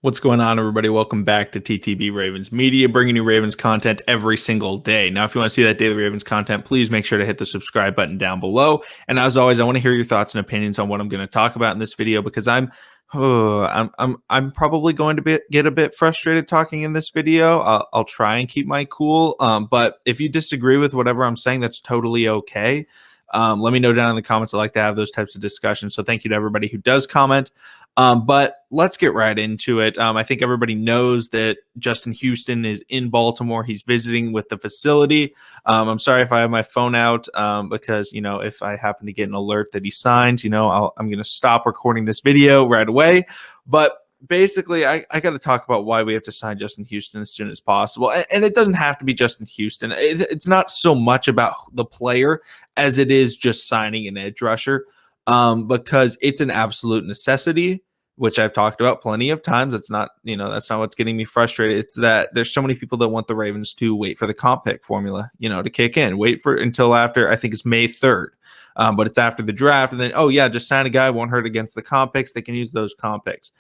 What's going on, everybody? Welcome back to TTB Ravens Media, bringing you Ravens content every single day. Now, if you want to see that daily Ravens content, please make sure to hit the subscribe button down below. And as always, I want to hear your thoughts and opinions on what I'm going to talk about in this video because I'm probably going to get a bit frustrated talking in this video. I'll try and keep my cool. But if you disagree with whatever I'm saying, that's totally okay. Let me know down in the comments. I like to have those types of discussions. So thank you to everybody who does comment. But let's get right into it. I think everybody knows that Justin Houston is in Baltimore. He's visiting with the facility. I'm sorry if I have my phone out because, if I happen to get an alert that he signed, I'm going to stop recording this video right away. But basically, I got to talk about why we have to sign Justin Houston as soon as possible. And it doesn't have to be Justin Houston. It's not so much about the player as it is just signing an edge rusher because it's an absolute necessity, which I've talked about plenty of times. That's not what's getting me frustrated. It's that there's so many people that want the Ravens to wait for the comp pick formula, to kick in, wait for until after, I think it's May 3rd. But it's after the draft. And then, just sign a guy, won't hurt against the comp picks. They can use those comp picks.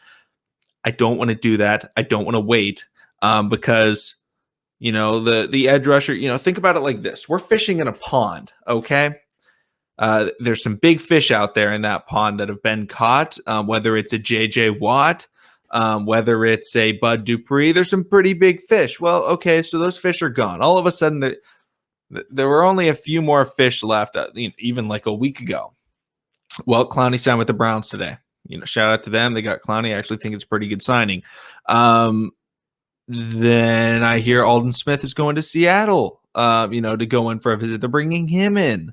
I don't want to do that. I don't want to wait because, the edge rusher, think about it like this. We're fishing in a pond, okay? There's some big fish out there in that pond that have been caught, whether it's a J.J. Watt, whether it's a Bud Dupree. There's some pretty big fish. Well, okay, so those fish are gone. All of a sudden, there were only a few more fish left, even like a week ago. Well, Clowney signed with the Browns today. Shout out to them. They got Clowney. I actually think it's a pretty good signing. Then I hear Aldon Smith is going to Seattle, to go in for a visit. They're bringing him in.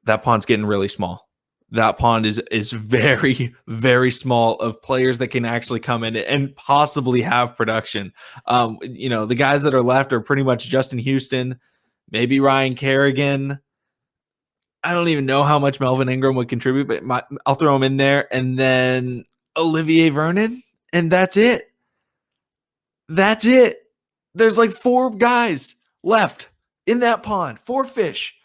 That pond's getting really small. That pond is very, very small of players that can actually come in and possibly have production. The guys that are left are pretty much Justin Houston, maybe Ryan Kerrigan. I don't even know how much Melvin Ingram would contribute, but I'll throw him in there. And then Olivier Vernon, and that's it. That's it. There's like 4 guys left in that pond, 4 fish,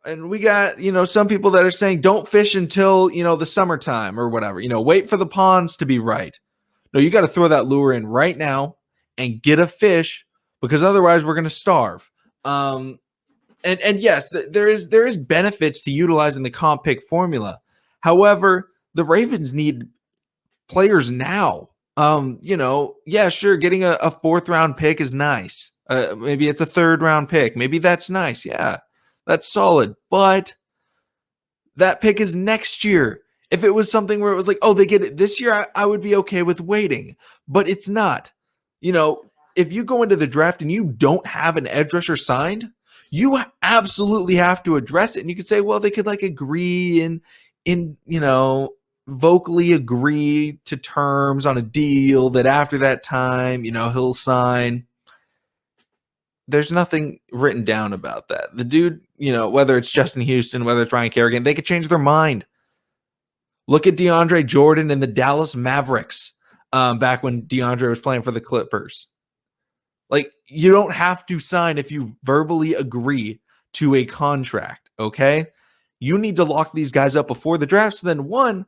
and we got, some people that are saying don't fish until, the summertime or whatever, wait for the ponds to be right. No, you got to throw that lure in right now and get a fish because otherwise we're going to starve. And yes, there is benefits to utilizing the comp pick formula. However, the Ravens need players now. Yeah, sure, getting a 4th round pick is nice. Maybe it's a 3rd round pick. Maybe that's nice. Yeah, that's solid. But that pick is next year. If it was something where it was like, oh, they get it this year, I would be okay with waiting. But it's not. If you go into the draft and you don't have an edge rusher signed, you absolutely have to address it. And you could say, well, they could agree in vocally agree to terms on a deal that after that time, he'll sign. There's nothing written down about that. The dude, whether it's Justin Houston, whether it's Ryan Kerrigan, they could change their mind. Look at DeAndre Jordan and the Dallas Mavericks back when DeAndre was playing for the Clippers. You don't have to sign if you verbally agree to a contract, okay? You need to lock these guys up before the draft. So then, one,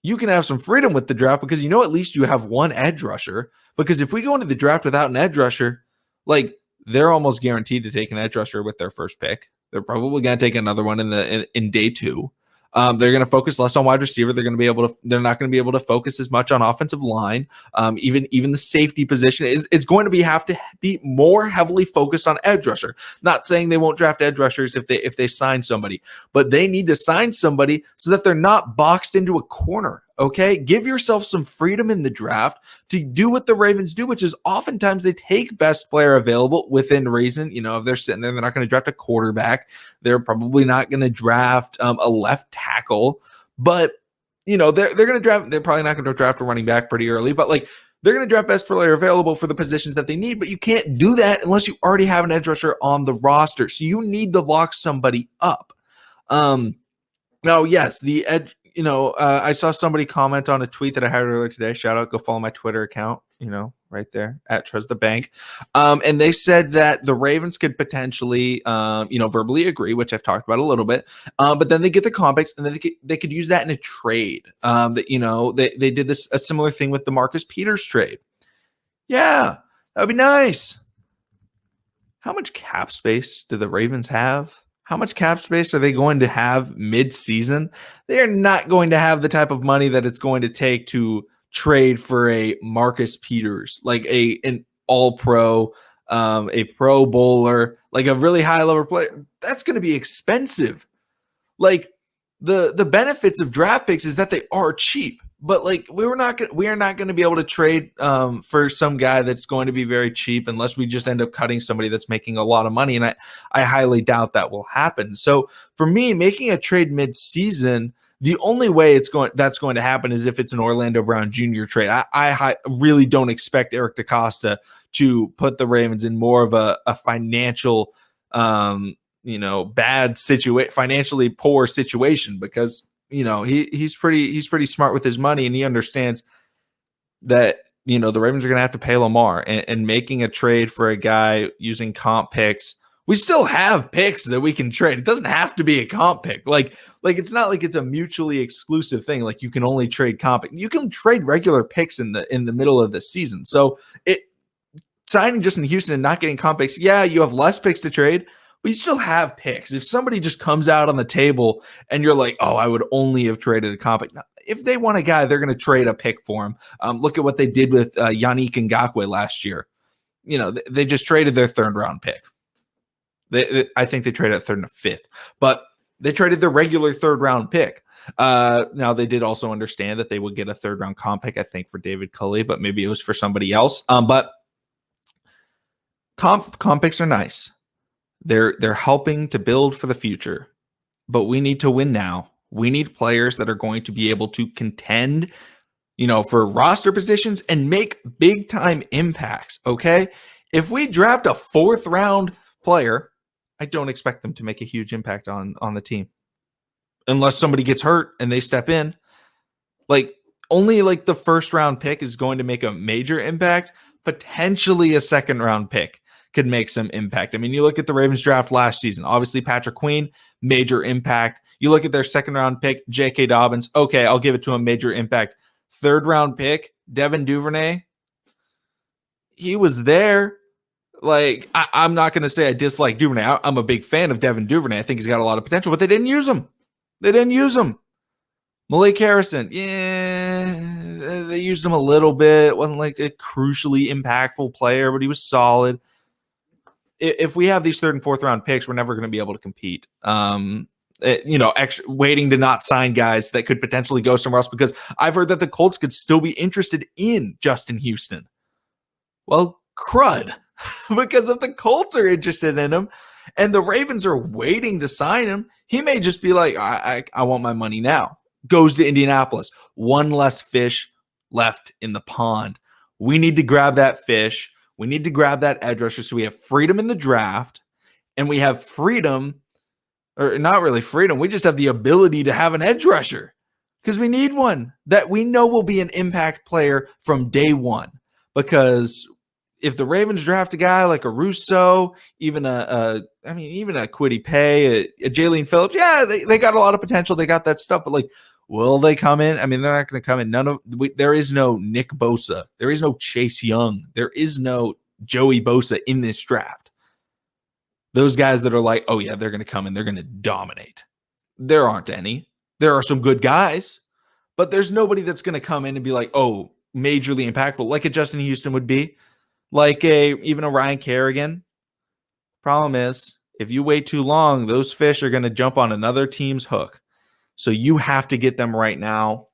you can have some freedom with the draft because at least you have one edge rusher. Because if we go into the draft without an edge rusher, they're almost guaranteed to take an edge rusher with their first pick. They're probably going to take another one in day 2. They're going to focus less on wide receiver. They're not going to be able to focus as much on offensive line. Even the safety position is going to have to be more heavily focused on edge rusher. Not saying they won't draft edge rushers if they sign somebody, but they need to sign somebody so that they're not boxed into a corner. Okay, give yourself some freedom in the draft to do what the Ravens do, which is oftentimes they take best player available within reason. If they're sitting there, they're not going to draft a quarterback. They're probably not going to draft a left tackle, but they're going to draft. They're probably not going to draft a running back pretty early, but they're going to draft best player available for the positions that they need. But you can't do that unless you already have an edge rusher on the roster. So you need to lock somebody up. Now, yes, the edge. I saw somebody comment on a tweet that I had earlier today. Shout out, go follow my Twitter account. right there at Trust the Bank. And they said that the Ravens could potentially, verbally agree, which I've talked about a little bit. But then they get the comp picks, and then they could use that in a trade. They did a similar thing with the Marcus Peters trade. Yeah, that'd be nice. How much cap space do the Ravens have? How much cap space are they going to have mid-season? They are not going to have the type of money that it's going to take to trade for a Marcus Peters, like an all-pro, a Pro Bowler, like a really high-level player. That's going to be expensive. Like the benefits of draft picks is that they are cheap. But like we are not going to be able to trade for some guy that's going to be very cheap unless we just end up cutting somebody that's making a lot of money, and I highly doubt that will happen. So for me, making a trade mid-season, the only way that's going to happen is if it's an Orlando Brown Jr. trade. I really don't expect Eric DeCosta to put the Ravens in more of a financial bad situation, financially poor situation, because he's pretty smart with his money, and he understands that the Ravens are going to have to pay Lamar, and making a trade for a guy using comp picks. We still have picks that we can trade. It doesn't have to be a comp pick. Like it's not like it's a mutually exclusive thing. Like you can only trade comp. You can trade regular picks in the middle of the season. So signing Justin Houston and not getting comp picks. Yeah, you have less picks to trade, but you still have picks. If somebody just comes out on the table and you're like, oh, I would only have traded a comp pick. Now, if they want a guy, they're going to trade a pick for him. Look at what they did with Yannick Ngakoue last year. They just traded their third round pick. I think they traded a third and a fifth, but they traded their regular third round pick. Now they did also understand that they would get a third round comp pick, I think, for David Culley, but maybe it was for somebody else. But comp picks are nice. They're helping to build for the future, but we need to win now. We need players that are going to be able to contend, for roster positions and make big time impacts. Okay. If we draft a fourth round player, I don't expect them to make a huge impact on the team unless somebody gets hurt and they step in. Like only like the first round pick is going to make a major impact. Potentially a second round pick could make some impact. I mean, you look at the Ravens draft last season, obviously Patrick Queen, major impact. You look at their second round pick, J.K. Dobbins. Okay, I'll give it to him, major impact. Third round pick, Devin Duvernay. He was there. Like, I'm not going to say I dislike Duvernay. I'm a big fan of Devin Duvernay. I think he's got a lot of potential, but they didn't use him. Malik Harrison, yeah, they used him a little bit. It wasn't like a crucially impactful player, but he was solid. If we have these third and fourth round picks, we're never going to be able to compete. Waiting to not sign guys that could potentially go somewhere else, because I've heard that the Colts could still be interested in Justin Houston. Well, crud, because if the Colts are interested in him and the Ravens are waiting to sign him, he may just be like, I want my money now. Goes to Indianapolis. One less fish left in the pond. We need to grab that fish. We need to grab that edge rusher so we have freedom in the draft, and we have freedom, or not really freedom. We just have the ability to have an edge rusher because we need one that we know will be an impact player from day one. Because if the Ravens draft a guy like a Russo, even a Kwity Paye, a Jalen Phillips, yeah, they got a lot of potential. They got that stuff, but like, will they come in? I mean, they're not going to come in. There is no Nick Bosa. There is no Chase Young. There is no Joey Bosa in this draft. Those guys that are like, oh yeah, they're going to come in, they're going to dominate. There aren't any. There are some good guys, but there's nobody that's going to come in and be like, oh, majorly impactful, like a Justin Houston would be, like even a Ryan Kerrigan. Problem is, if you wait too long, those fish are going to jump on another team's hook. So you have to get them right now.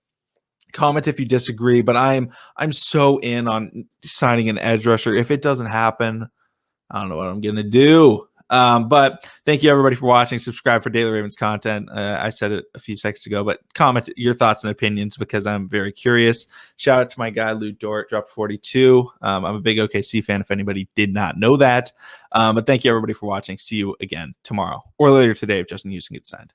Comment if you disagree, but I'm so in on signing an edge rusher. If it doesn't happen, I don't know what I'm going to do. But thank you, everybody, for watching. Subscribe for daily Ravens content. I said it a few seconds ago, but comment your thoughts and opinions because I'm very curious. Shout out to my guy, Lou Dort, dropped 42. I'm a big OKC fan if anybody did not know that. But thank you, everybody, for watching. See you again tomorrow or later today if Justin Houston gets signed.